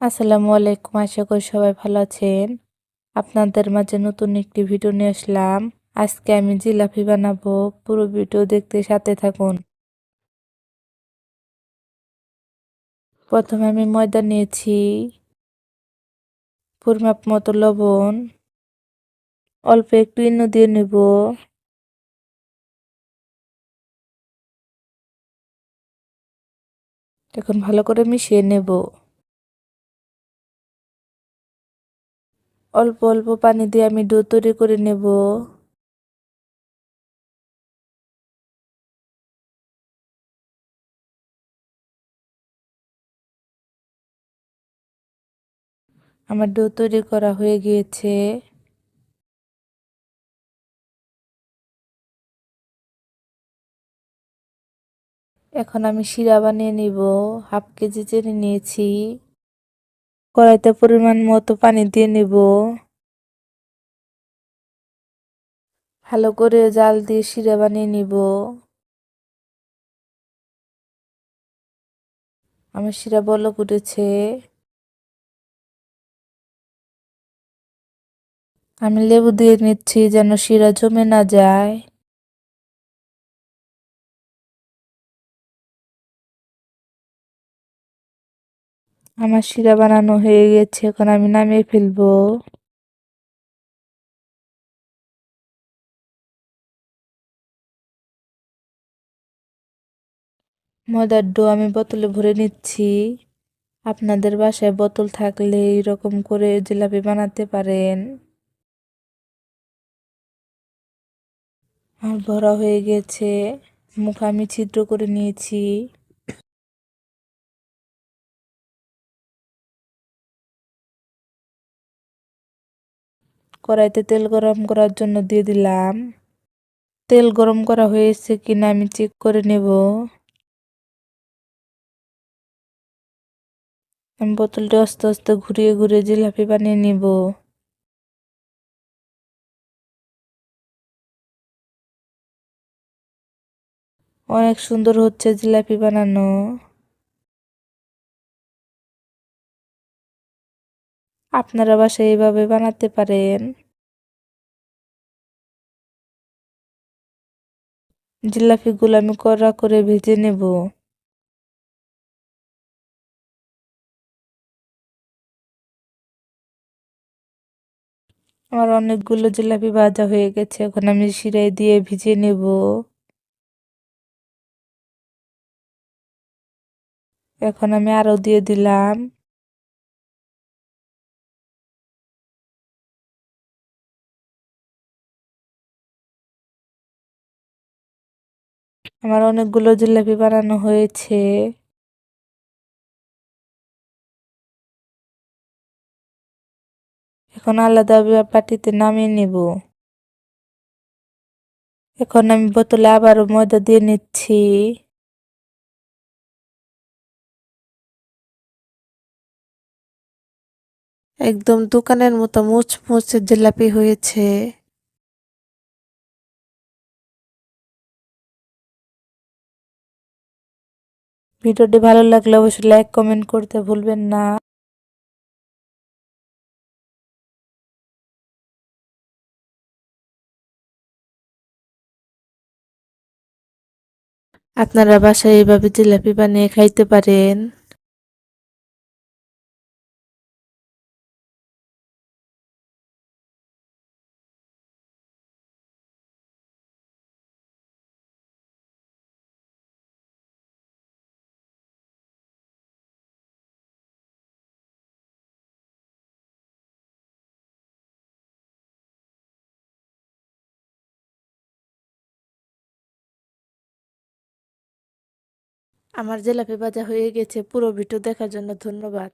আসসালামু আলাইকুম। আশা করি সবাই ভালো আছেন। আপনাদের মাঝে নতুন একটি ভিডিও নিয়ে আসলাম। আজকে আমি জিলাপি বানাবো। পুরো ভিডিও দেখতে সাথে থাকুন। প্রথমে আমি ময়দা নিয়েছি, পরিমাপ মতো লবণ, অল্প একটু ইনো দিয়ে নেব। এখন ভালো করে মিশিয়ে নেব। অল্প অল্প পানি দিয়ে আমি ডো তৈরি করে নেব। আমার ডো তৈরি করা হয়ে গিয়েছে। এখন আমি শিরা বানিয়ে নিব। হাফ কেজি চিনি নিয়েছি। কড়াইতে পরিমাণ মতো পানি দিয়ে নেব। ভালো করে জাল দিয়ে শিরা বানিয়ে নিব। আমার শিরা বলক উঠেছে। আমি লেবু দিয়ে নিচ্ছি যেন শিরা জমে না যায়। আমার শিরা বানানো হয়ে গেছে, এখন আমি নামিয়ে ফেলবো। ময়দার ডো আমি বোতলে ভরে নিচ্ছি। আপনাদের বাসায় বোতল থাকলে এরকম করে জিলাপি বানাতে পারেন। আর ভরা হয়ে গেছে। মুখ আমি ছিদ্র করে নিয়েছি। কড়াইতে তেল গরম করার জন্য দিয়ে দিলাম। তেল গরম করা হয়েছে কিনা আমি চেক করে নেব। আমি বোতলটি আস্তে আস্তে ঘুরিয়ে ঘুরিয়ে জিলাপি বানিয়ে নিব। অনেক সুন্দর হচ্ছে জিলাপি বানানো। আপনারা বাসায় এইভাবে বানাতে পারেন। জিলাপিগুলো আমি কড়া করে ভেজে নেব। আমার অনেকগুলো জিলাপি ভাজা হয়ে গেছে, এখন আমি শিরায় দিয়ে ভিজিয়ে নেব। এখন আমি আরো দিয়ে দিলাম। আমার অনেকগুলো জিলাপি বানানো হয়েছে। এখন আলাদা বাটিতে নামিয়ে নেব। এখন আমি বোতলে আবারও ময়দা দিয়ে নিচ্ছি। একদম দোকানের মতো মুচমুচে জিলাপি হয়েছে। ভিডিওটি ভালো লাগলে অবশ্যই লাইক কমেন্ট করতে ভুলবেন না। আপনারা বাসায় এইভাবে জিলাপি বানিয়ে খাইতে পারেন। আমার জিলাপি ভাজা হয়ে গেছে। পুরো ভিডিও দেখার জন্য ধন্যবাদ।